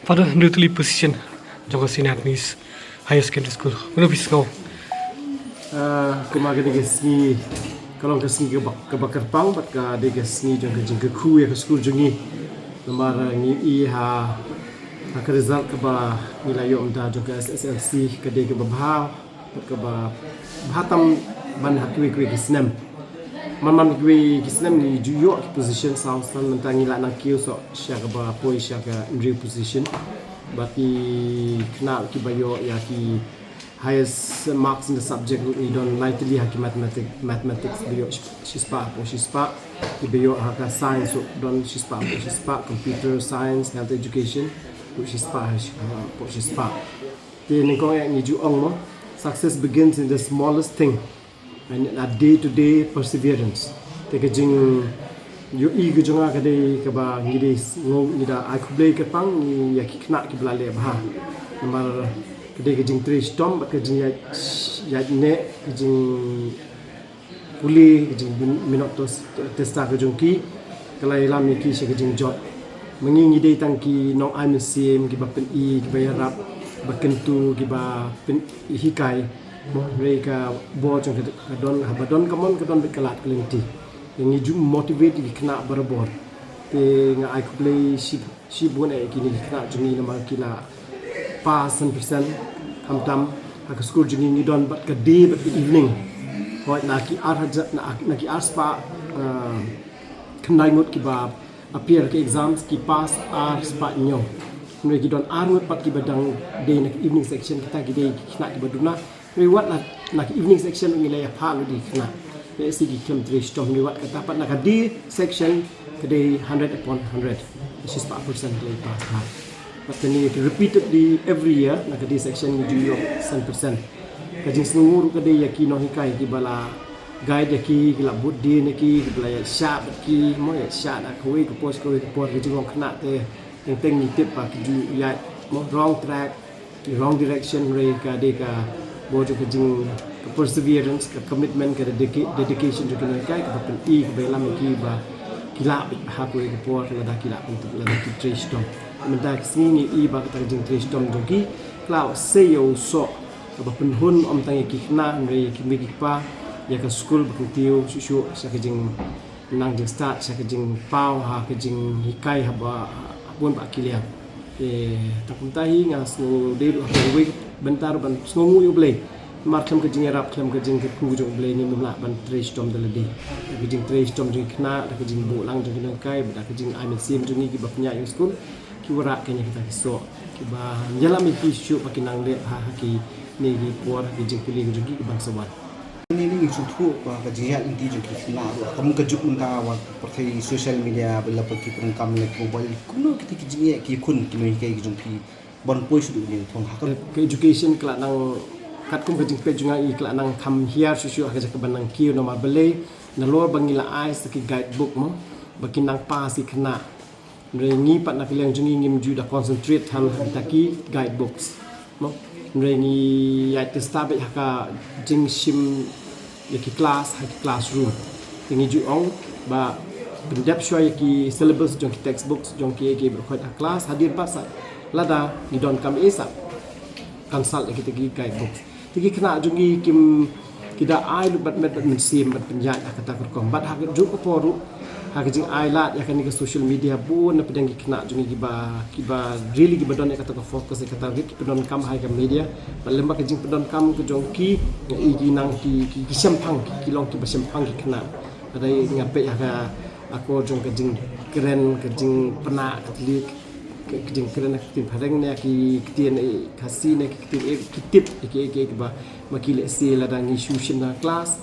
Father newly position jong Sinatnis higher secondary school. Mana bis kau? Kemarin dia sini kalau kesini ke bakar pang bat ka dia sini jong ke khu ya ke school jongi nomor ni ha ka result ke ba nilai yo mda jong ke SSLC ke dia ke bah bat ke ba hatam ban hakwi ke snam man kwi kisnam ni juyo position south san mentang ila nak kiu so sya ke ba poi sya ke real position bati kena ki bayo ya ki highest marks in the subject we don't lightly haki mathematics bayo shispa ki bayo haka science so don shispa computer science health education shispa ti ni ko ni ju ong mo success begins in the smallest thing and a day-to-day perseverance. Teka jing yo ke jonga ka dei ka ba ngide ngida ai Khublei ke pang ni ya ki Khynnah ki blale ba nomor ka dei ke jing trish tom ba ka jing ya ne ke jing puli ke jing minutos testa ke jong ki kala lam ni ki she ke jing jot mengi dei tang ki nong ai sim ki ba pen ki ba yarap ba kentu ki ba pen hikai mereka buat jong kadon habadon kamon kadon bekalat kelenti yang ju motivate di Khynnah berbor te nga ai Khublei si buan kini Khynnah jungi nama kila pass 100% hamtam hak school jungi ni don bat ka day bat evening hoi na ki ar haja na ki ar spa Khynnah ngut ki ba appear ke exams ki pass ar spa nyo noi ki don ar ngut pat ki badang day na evening section kita ki day Khynnah ki baduna we what nak evening section nilai apa lu di Khynnah le sigi kem trish tom ni wat kata pat nak di section kedai 100 upon 100 which is 4% le pass ha but ni repeatedly every year nak di section ni ju 100% kajing sengur kedai yaki Nonghikai ki bala guide yaki kila budi ni ki bala sharp ki mo ya sharp nak koi ke post koi ke port ki jong Khynnah te yang teng ni tip pa ki ju ya mo wrong track wrong direction re ka de ka bojo ke jing perseverance ke commitment ke dedication ke Nonghikai ke papen ke belam ki ba kila ha ko ke por la da kila untuk la da trish tom menda ke sini ni ba ka jing trish tom jogi klau seyo so ke papen hun om tang ki Khynnah re ki mi pa ya ke school ba tiu su sa ke jing nang jing start sa ke jing pau ha ke jing hikai ha ba pun ba kilia takuntahi ngas no de we bentar ban sngu yu blei mar khlem ke jing rap khlem ke jing ke khu jong blei ni mumla ban trish tom daladi ke jing trish tom jing Khynnah ke jing bu lang jing Nonghikai ba ke jing ai sim jing ki ba pnya yu school ki wara ke nya kita so ki ba nyala mi ki shu pa kinang le ha ki ni ki por ke jing puli jing ki bang sawat ni su thu pa ka jing ya inti jing Khynnah kamu ke juk mun ka wa porthai social media bela pa ki pun kam le mobile kuno ki ki jing ki kun ki Nonghikai ki jong ki bon poi su ni thong ha ke education kala nang kat kum ke jing pe junga i kala nang kam hiar su ha ke banang ki no ma bele na lor bangila ai sa ki guidebook mo bakin nang pa si Khynnah re ngi pat na kileng jungi ngim ju da concentrate hal taki guidebooks mo re ngi ya te stabe ha jing sim ya ki class ha ki classroom tingi ju ong ba pendap shwa ya ki syllabus jong ki textbooks jong ki berkhot class hadir pas lada ni don kam esa consult kita gi guidebooks tigi Khynnah jungi kim kita ai lu bat men sim bat penjat kata kerkom bat hak ju ko poru hak jing ai lat ya kan ni social media pun na pedang Khynnah jungi ki ba really ki badon kata ko focus kata ki pedon kam hai ka media bat lembak jing pedon kam ke jong ki i nang ki sempang ki long ki ba sempang ki Khynnah ada ngape ya aku jong ke jing keren ke jing pena katlik kejeng keren kitin pareng ne ki kitin khasi ne kitin kitip ki ba makile se la dang isu na class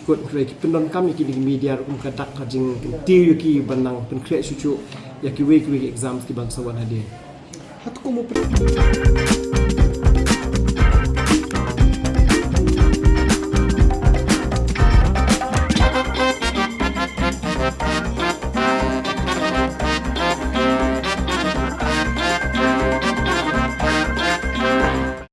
kut re ki pendon kam ki di media rum ka tak kajing tiu ki banang pen kre sucu ya ki week exams ki bangsawan hadir hat ko mo